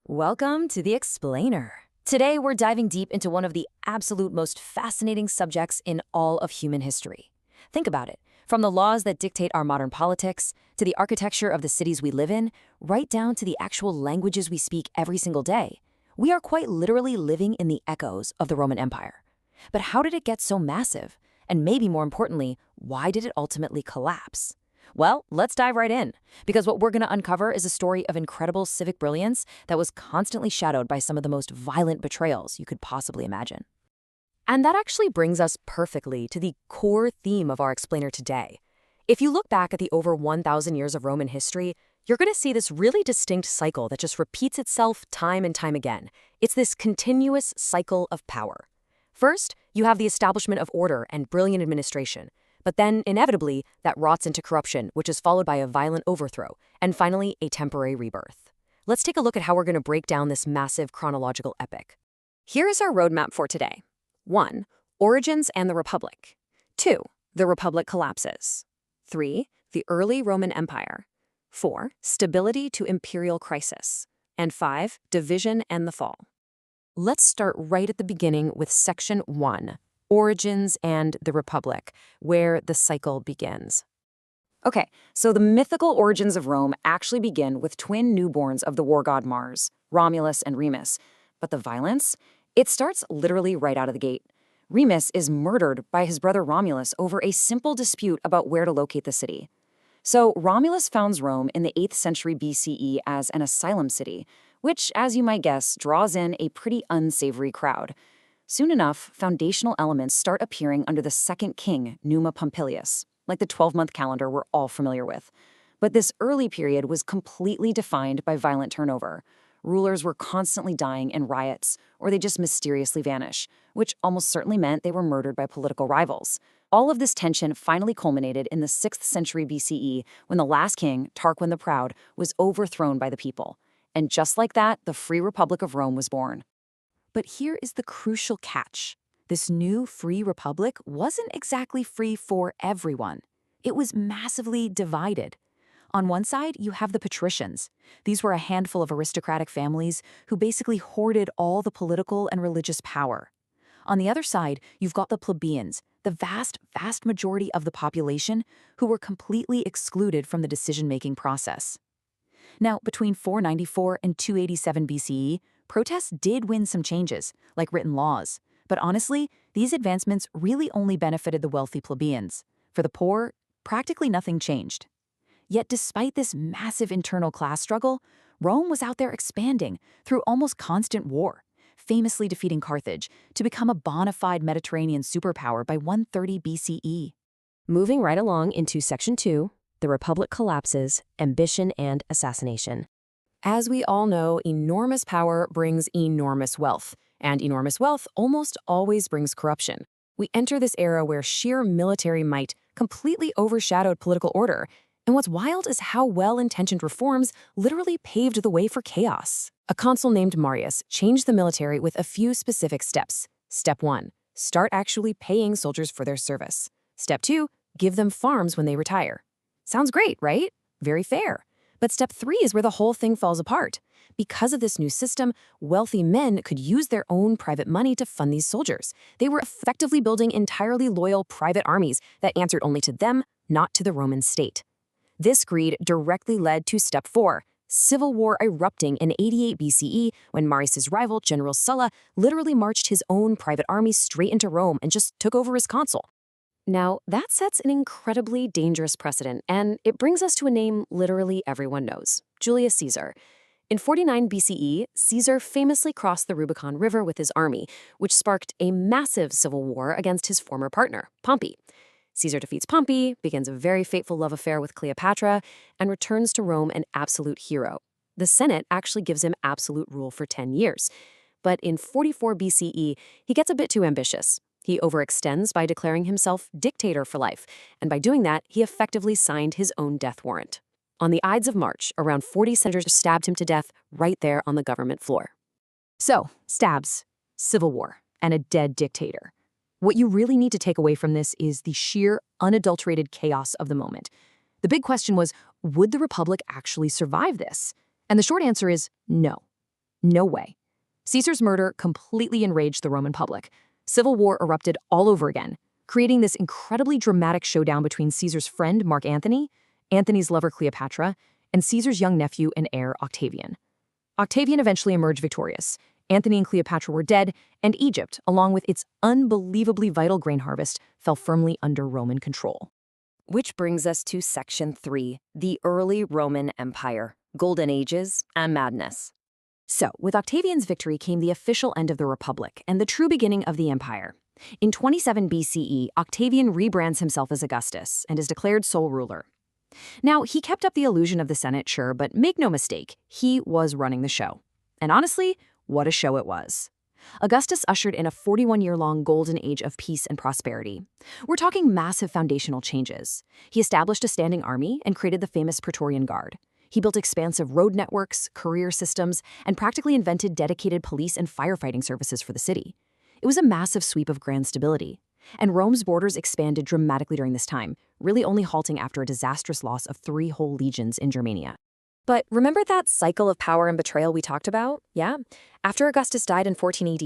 Welcome to The Explainer. Today, we're diving deep into one of the absolute most fascinating subjects in all of human history. Think about it. From the laws that dictate our modern politics, to the architecture of the cities we live in, right down to the actual languages we speak every single day, we are quite literally living in the echoes of the Roman Empire. But how did it get so massive? And maybe more importantly, why did it ultimately collapse? Well, let's dive right in, because what we're going to uncover is a story of incredible civic brilliance that was constantly shadowed by some of the most violent betrayals you could possibly imagine. And that actually brings us perfectly to the core theme of our explainer today. If you look back at the over 1,000 years of Roman history, you're going to see this really distinct cycle that just repeats itself time and time again. It's this continuous cycle of power. First, you have the establishment of order and brilliant administration. But then, inevitably, that rots into corruption, which is followed by a violent overthrow, and finally, a temporary rebirth. Let's take a look at how we're going to break down this massive chronological epic. Here is our roadmap for today. 1. Origins and the Republic. 2. The Republic collapses. 3. The early Roman Empire. 4. Stability to imperial crisis. And 5. Division and the fall. Let's start right at the beginning with Section 1. Origins and the Republic, where the cycle begins. Okay, so the mythical origins of Rome actually begin with twin newborns of the war god Mars, Romulus and Remus. But the violence? It starts literally right out of the gate. Remus is murdered by his brother Romulus over a simple dispute about where to locate the city. So Romulus founds Rome in the 8th century BCE as an asylum city, which, as you might guess, draws in a pretty unsavory crowd. Soon enough, foundational elements start appearing under the second king, Numa Pompilius, like the 12-month calendar we're all familiar with. But this early period was completely defined by violent turnover. Rulers were constantly dying in riots, or they just mysteriously vanish, which almost certainly meant they were murdered by political rivals. All of this tension finally culminated in the 6th century BCE when the last king, Tarquin the Proud, was overthrown by the people. And just like that, the Free Republic of Rome was born. But here is the crucial catch. This new free republic wasn't exactly free for everyone. It was massively divided. On one side, you have the patricians. These were a handful of aristocratic families who basically hoarded all the political and religious power. On the other side, you've got the plebeians, the vast majority of the population who were completely excluded from the decision-making process. Now, between 494 and 287 BCE, protests did win some changes, like written laws. But honestly, these advancements really only benefited the wealthy plebeians. For the poor, practically nothing changed. Yet despite this massive internal class struggle, Rome was out there expanding through almost constant war, famously defeating Carthage to become a bona fide Mediterranean superpower by 130 BCE. Moving right along into Section 2, the Republic collapses, ambition and assassination. As we all know, enormous power brings enormous wealth, and enormous wealth almost always brings corruption. We enter this era where sheer military might completely overshadowed political order, and what's wild is how well-intentioned reforms literally paved the way for chaos. A consul named Marius changed the military with a few specific steps. Step 1. Start actually paying soldiers for their service. Step 2. Give them farms when they retire. Sounds great, right? Very fair. But step 3 is where the whole thing falls apart. Because of this new system, wealthy men could use their own private money to fund these soldiers. They were effectively building entirely loyal private armies that answered only to them, not to the Roman state. This greed directly led to step 4, civil war erupting in 88 BCE when Marius's rival, General Sulla, literally marched his own private army straight into Rome and just took over as consul. Now, that sets an incredibly dangerous precedent, and it brings us to a name literally everyone knows, Julius Caesar. In 49 BCE, Caesar famously crossed the Rubicon River with his army, which sparked a massive civil war against his former partner, Pompey. Caesar defeats Pompey, begins a very fateful love affair with Cleopatra, and returns to Rome an absolute hero. The Senate actually gives him absolute rule for 10 years. But in 44 BCE, he gets a bit too ambitious. He overextends by declaring himself dictator for life, and by doing that, he effectively signed his own death warrant. On the Ides of March, around 40 senators stabbed him to death right there on the government floor. So, stabs, civil war, and a dead dictator. What you really need to take away from this is the sheer, unadulterated chaos of the moment. The big question was, would the Republic actually survive this? And the short answer is no. No way. Caesar's murder completely enraged the Roman public. Civil war erupted all over again, creating this incredibly dramatic showdown between Caesar's friend Mark Antony, Antony's lover Cleopatra, and Caesar's young nephew and heir Octavian. Octavian eventually emerged victorious. Antony and Cleopatra were dead, and Egypt, along with its unbelievably vital grain harvest, fell firmly under Roman control. Which brings us to Section 3, the early Roman Empire, Golden Ages, and Madness. So, with Octavian's victory came the official end of the Republic and the true beginning of the empire. In 27 BCE, Octavian rebrands himself as Augustus and is declared sole ruler. Now, he kept up the illusion of the Senate, sure, but make no mistake, he was running the show. And honestly, what a show it was. Augustus ushered in a 41-year-long golden age of peace and prosperity. We're talking massive foundational changes. He established a standing army and created the famous Praetorian Guard. He built expansive road networks, courier systems, and practically invented dedicated police and firefighting services for the city. It was a massive sweep of grand stability. And Rome's borders expanded dramatically during this time, really only halting after a disastrous loss of 3 whole legions in Germania. But remember that cycle of power and betrayal we talked about? Yeah? After Augustus died in 14 AD,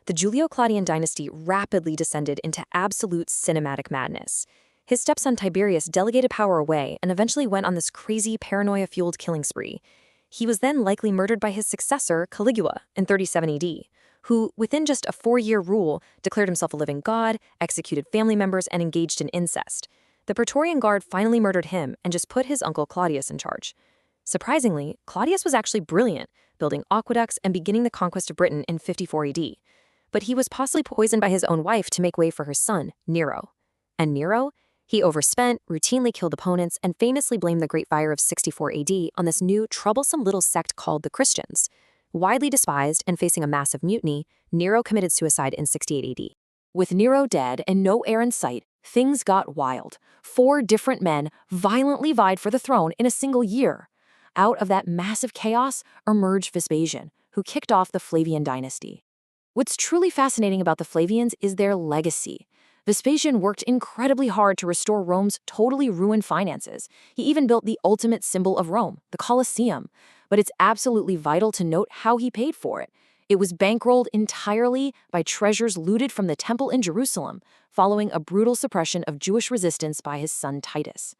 the Julio-Claudian dynasty rapidly descended into absolute cinematic madness. His stepson Tiberius delegated power away and eventually went on this crazy paranoia-fueled killing spree. He was then likely murdered by his successor, Caligula, in 37 AD, who, within just a 4-year rule, declared himself a living god, executed family members, and engaged in incest. The Praetorian Guard finally murdered him and just put his uncle Claudius in charge. Surprisingly, Claudius was actually brilliant, building aqueducts and beginning the conquest of Britain in 54 AD. But he was possibly poisoned by his own wife to make way for her son, Nero. And Nero? He overspent, routinely killed opponents, and famously blamed the Great Fire of 64 AD on this new, troublesome little sect called the Christians. Widely despised and facing a massive mutiny, Nero committed suicide in 68 AD. With Nero dead and no heir in sight, things got wild. 4 different men violently vied for the throne in a single year. Out of that massive chaos emerged Vespasian, who kicked off the Flavian dynasty. What's truly fascinating about the Flavians is their legacy. Vespasian worked incredibly hard to restore Rome's totally ruined finances. He even built the ultimate symbol of Rome, the Colosseum. But it's absolutely vital to note how he paid for it. It was bankrolled entirely by treasures looted from the temple in Jerusalem, following a brutal suppression of Jewish resistance by his son Titus.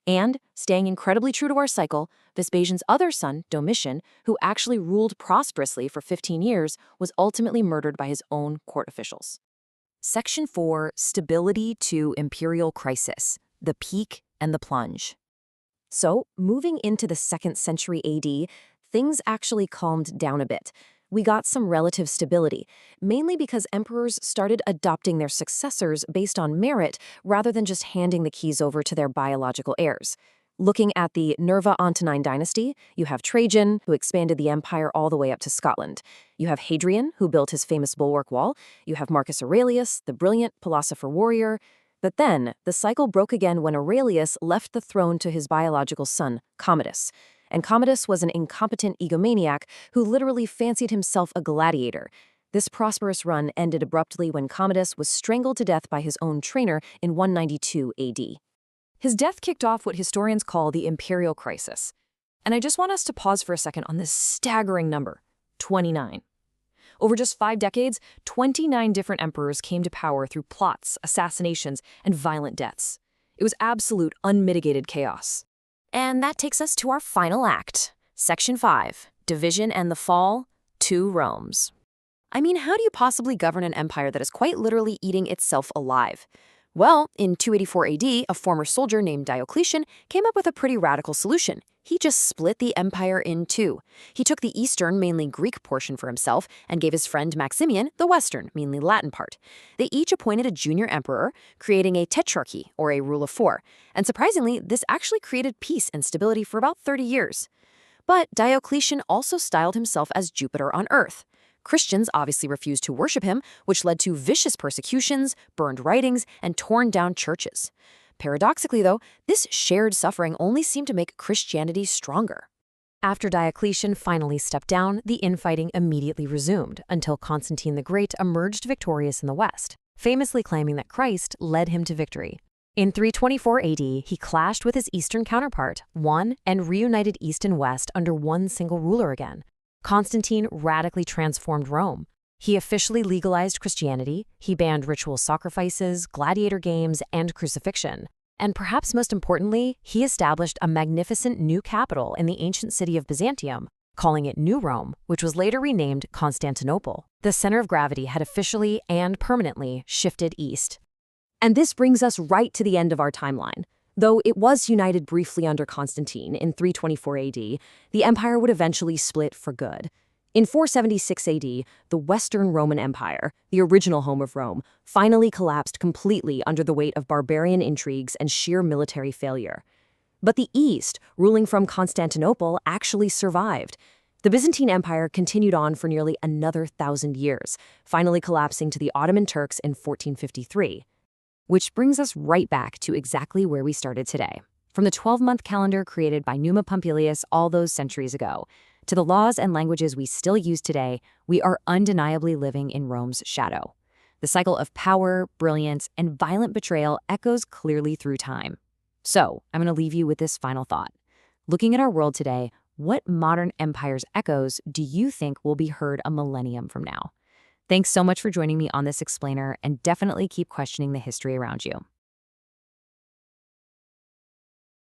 And, staying incredibly true to our cycle, Vespasian's other son, Domitian, who actually ruled prosperously for 15 years, was ultimately murdered by his own court officials. Section 4, Stability to Imperial Crisis, the Peak and the Plunge. So, moving into the 2nd century AD, things actually calmed down a bit. We got some relative stability, mainly because emperors started adopting their successors based on merit rather than just handing the keys over to their biological heirs. Looking at the Nerva-Antonine dynasty, you have Trajan, who expanded the empire all the way up to Scotland. You have Hadrian, who built his famous bulwark wall. You have Marcus Aurelius, the brilliant philosopher-warrior. But then, the cycle broke again when Aurelius left the throne to his biological son, Commodus. And Commodus was an incompetent egomaniac who literally fancied himself a gladiator. This prosperous run ended abruptly when Commodus was strangled to death by his own trainer in 192 AD. His death kicked off what historians call the imperial crisis. And I just want us to pause for a second on this staggering number, 29. Over just 5 decades, 29 different emperors came to power through plots, assassinations, and violent deaths. It was absolute, unmitigated chaos. And that takes us to our final act, Section 5, Division and the Fall, 2 Romes. I mean, how do you possibly govern an empire that is quite literally eating itself alive? Well, in 284 AD, a former soldier named Diocletian came up with a pretty radical solution. He just split the empire in 2. He took the eastern, mainly Greek portion for himself and gave his friend Maximian the western, mainly Latin part. They each appointed a junior emperor, creating a tetrarchy, or a rule of 4. And surprisingly, this actually created peace and stability for about 30 years. But Diocletian also styled himself as Jupiter on Earth. Christians obviously refused to worship him, which led to vicious persecutions, burned writings, and torn down churches. Paradoxically, though, this shared suffering only seemed to make Christianity stronger. After Diocletian finally stepped down, the infighting immediately resumed until Constantine the Great emerged victorious in the West, famously claiming that Christ led him to victory. In 324 AD, he clashed with his eastern counterpart, won, and reunited East and West under one single ruler again. Constantine radically transformed Rome. He officially legalized Christianity, he banned ritual sacrifices, gladiator games, and crucifixion. And perhaps most importantly, he established a magnificent new capital in the ancient city of Byzantium, calling it New Rome, which was later renamed Constantinople. The center of gravity had officially and permanently shifted east. And this brings us right to the end of our timeline. Though it was united briefly under Constantine in 324 AD, the empire would eventually split for good. In 476 AD, the Western Roman Empire, the original home of Rome, finally collapsed completely under the weight of barbarian intrigues and sheer military failure. But the East, ruling from Constantinople, actually survived. The Byzantine Empire continued on for nearly another 1,000 years, finally collapsing to the Ottoman Turks in 1453. Which brings us right back to exactly where we started today. From the 12-month calendar created by Numa Pompilius all those centuries ago, to the laws and languages we still use today, we are undeniably living in Rome's shadow. The cycle of power, brilliance, and violent betrayal echoes clearly through time. So, I'm going to leave you with this final thought. Looking at our world today, what modern empire's echoes do you think will be heard a millennium from now? Thanks so much for joining me on this explainer, and definitely keep questioning the history around you.